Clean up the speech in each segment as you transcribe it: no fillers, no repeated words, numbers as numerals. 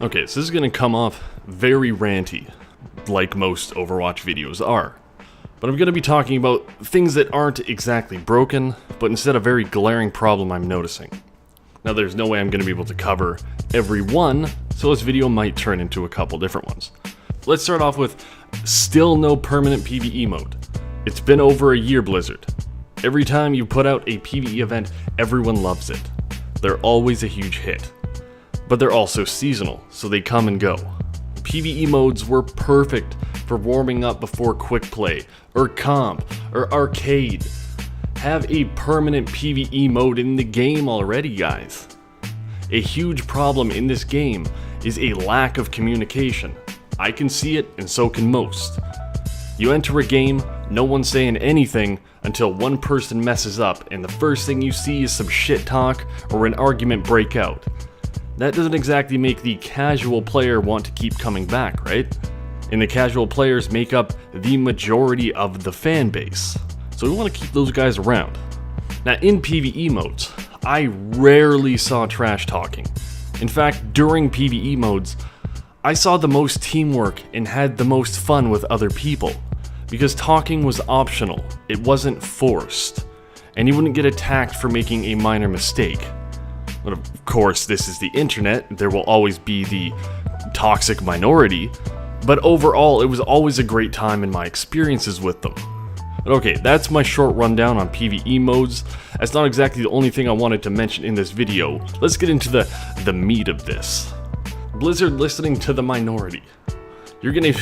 Okay, so this is going to come off very ranty, like most Overwatch videos are. But I'm going to be talking about things that aren't exactly broken, but instead a very glaring problem I'm noticing. Now there's no way I'm going to be able to cover every one, so this video might turn into a couple different ones. Let's start off with still no permanent PvE mode. It's been over a year, Blizzard. Every time you put out a PvE event, everyone loves it. They're always a huge hit. But they're also seasonal, so they come and go. PvE modes were perfect for warming up before quick play, or comp, or arcade. Have a permanent PvE mode in the game already, guys. A huge problem in this game is a lack of communication. I can see it, and so can most. You enter a game, no one's saying anything until one person messes up, and the first thing you see is some shit talk or an argument break out. That doesn't exactly make the casual player want to keep coming back, right? And the casual players make up the majority of the fan base. So we want to keep those guys around. Now in PvE modes, I rarely saw trash talking. In fact, during PvE modes, I saw the most teamwork and had the most fun with other people. Because talking was optional, it wasn't forced. And you wouldn't get attacked for making a minor mistake. But of course, this is the internet, there will always be the toxic minority, but overall, it was always a great time in my experiences with them. But okay, that's my short rundown on PvE modes. That's not exactly the only thing I wanted to mention in this video. Let's get into the meat of this. Blizzard listening to the minority. You're gonna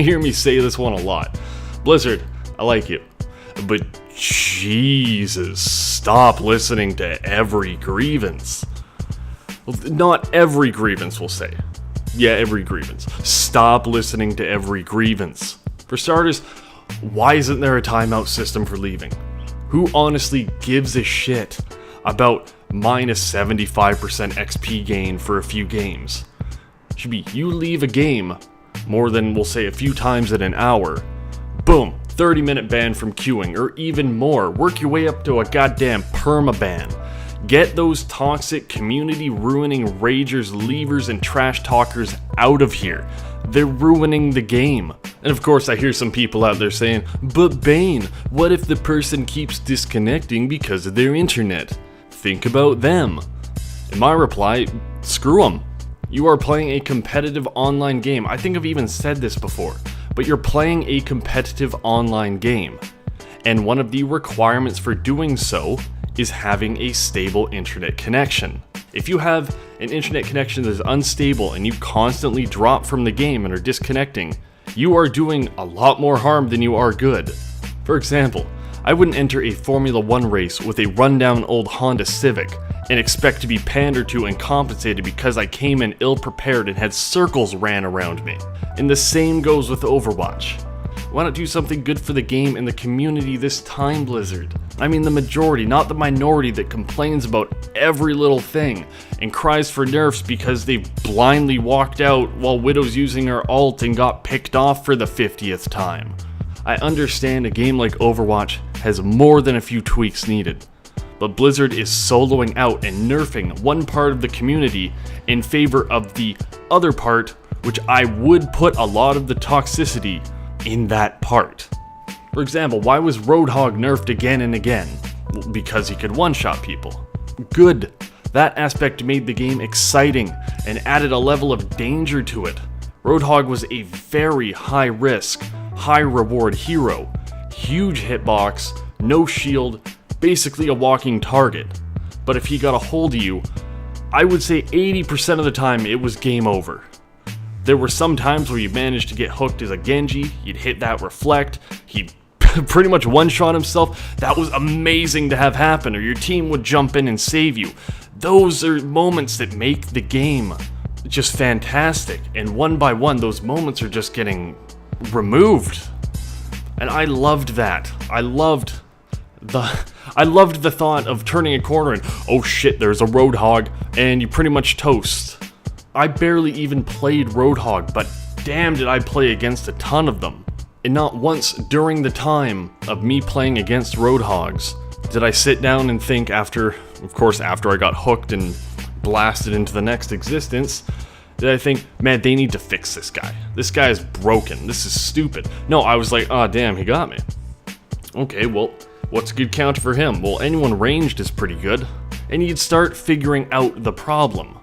hear me say this one a lot. Blizzard, I like you, but Jesus, stop listening to every grievance. Well, not every grievance, we'll say. Yeah, every grievance. Stop listening to every grievance. For starters, why isn't there a timeout system for leaving? Who honestly gives a shit about minus 75% XP gain for a few games? Should be, you leave a game more than, we'll say, a few times in an hour. Boom. 30-minute ban from queuing, or even more. Work your way up to a goddamn permaban. Get those toxic, community-ruining ragers, leavers, and trash talkers out of here. They're ruining the game. And of course, I hear some people out there saying, but Bane, what if the person keeps disconnecting because of their internet? Think about them. And my reply, screw them. You are playing a competitive online game. I think I've even said this before. But you're playing a competitive online game, and one of the requirements for doing so is having a stable internet connection. If you have an internet connection that is unstable and you constantly drop from the game and are disconnecting, you are doing a lot more harm than you are good. For example, I wouldn't enter a Formula 1 race with a rundown old Honda Civic and expect to be pandered to and compensated because I came in ill-prepared and had circles ran around me. And the same goes with Overwatch. Why not do something good for the game and the community this time, Blizzard? I mean the majority, not the minority that complains about every little thing and cries for nerfs because they blindly walked out while Widow's using her ult and got picked off for the 50th time. I understand a game like Overwatch has more than a few tweaks needed, but Blizzard is soloing out and nerfing one part of the community in favor of the other part, which I would put a lot of the toxicity in that part. For example, why was Roadhog nerfed again and again? Well, because he could one-shot people. Good. That aspect made the game exciting and added a level of danger to it. Roadhog was a very high-risk, high-reward hero. Huge hitbox, no shield, basically a walking target. But if he got a hold of you, I would say 80% of the time it was game over. There were some times where you managed to get hooked as a Genji, you'd hit that reflect, he'd pretty much one-shot himself. That was amazing to have happen, or your team would jump in and save you. Those are moments that make the game just fantastic, and one by one those moments are just getting removed. And I loved that. I loved the thought of turning a corner and, oh shit, there's a Roadhog, and you pretty much toast. I barely even played Roadhog, but damn did I play against a ton of them. And not once during the time of me playing against Roadhogs did I sit down and think after I got hooked and blasted into the next existence, Did I think, man, they need to fix this guy. This guy is broken. This is stupid. No, I was like, oh, damn, he got me. Okay, well, what's a good counter for him? Well, anyone ranged is pretty good. And you'd start figuring out the problem.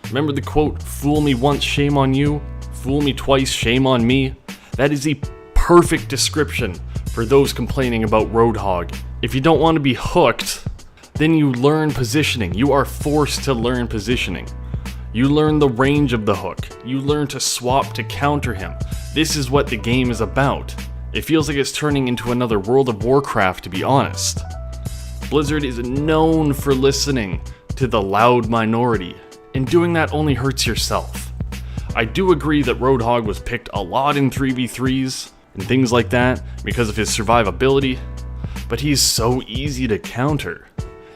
Remember the quote, fool me once, shame on you? Fool me twice, shame on me? That is a perfect description for those complaining about Roadhog. If you don't want to be hooked, then you learn positioning. You are forced to learn positioning. You learn the range of the hook. You learn to swap to counter him. This is what the game is about. It feels like it's turning into another World of Warcraft, to be honest. Blizzard is known for listening to the loud minority, and doing that only hurts yourself. I do agree that Roadhog was picked a lot in 3v3s and things like that because of his survivability, but he's so easy to counter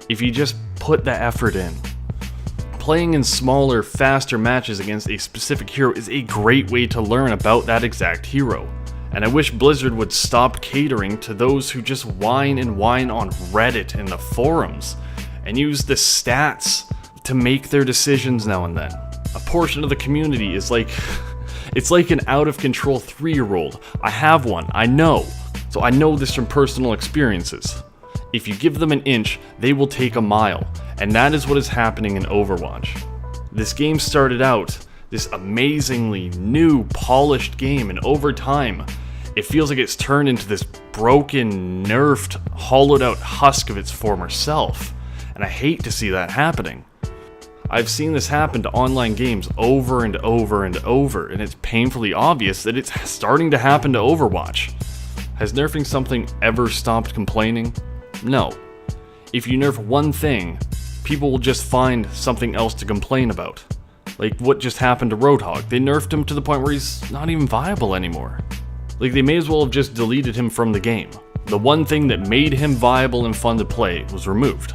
if you just put the effort in. Playing in smaller, faster matches against a specific hero is a great way to learn about that exact hero. And I wish Blizzard would stop catering to those who just whine and whine on Reddit and the forums, and use the stats to make their decisions now and then. A portion of the community is like, it's like an out-of-control 3-year-old. I have one, I know. So I know this from personal experiences. If you give them an inch, they will take a mile, and that is what is happening in Overwatch. This game started out this amazingly new, polished game, and over time, it feels like it's turned into this broken, nerfed, hollowed out husk of its former self, and I hate to see that happening. I've seen this happen to online games over and over and over, and it's painfully obvious that it's starting to happen to Overwatch. Has nerfing something ever stopped complaining? No. If you nerf one thing, people will just find something else to complain about. Like what just happened to Roadhog. They nerfed him to the point where he's not even viable anymore. Like they may as well have just deleted him from the game. The one thing that made him viable and fun to play was removed.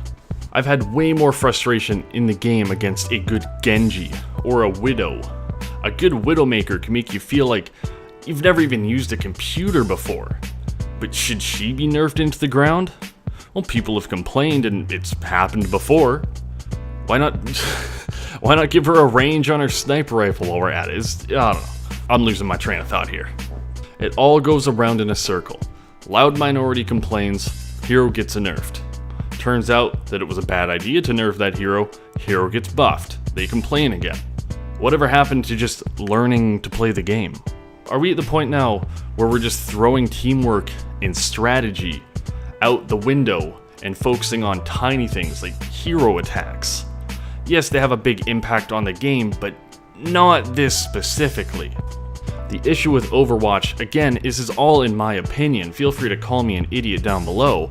I've had way more frustration in the game against a good Genji or a Widow. A good Widowmaker can make you feel like you've never even used a computer before. But should she be nerfed into the ground? Well, people have complained and it's happened before. Why not why not give her a range on her sniper rifle while we're at it? I don't know. I'm losing my train of thought here. It all goes around in a circle. Loud minority complains, hero gets nerfed. Turns out that it was a bad idea to nerf that hero, hero gets buffed. They complain again. Whatever happened to just learning to play the game? Are we at the point now where we're just throwing teamwork and strategy out the window and focusing on tiny things like hero attacks? Yes, they have a big impact on the game, but not this specifically. The issue with Overwatch, again, is all in my opinion, feel free to call me an idiot down below,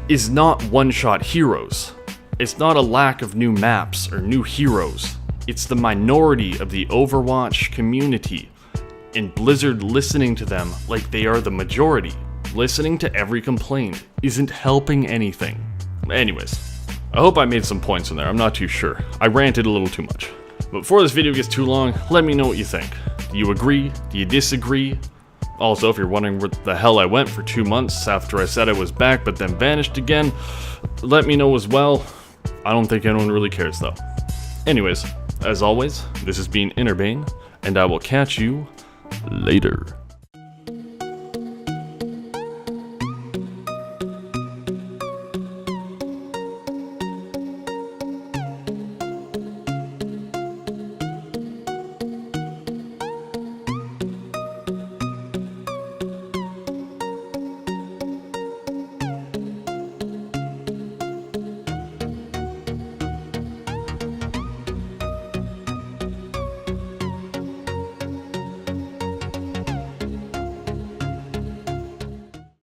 is not one-shot heroes. It's not a lack of new maps or new heroes. It's the minority of the Overwatch community, and Blizzard listening to them like they are the majority. Listening to every complaint isn't helping anything. Anyways, I hope I made some points in there, I'm not too sure. I ranted a little too much. But before this video gets too long, let me know what you think. Do you agree? Do you disagree? Also, if you're wondering where the hell I went for 2 months after I said I was back but then vanished again, let me know as well. I don't think anyone really cares though. Anyways, as always, this has been Inurbane, and I will catch you later.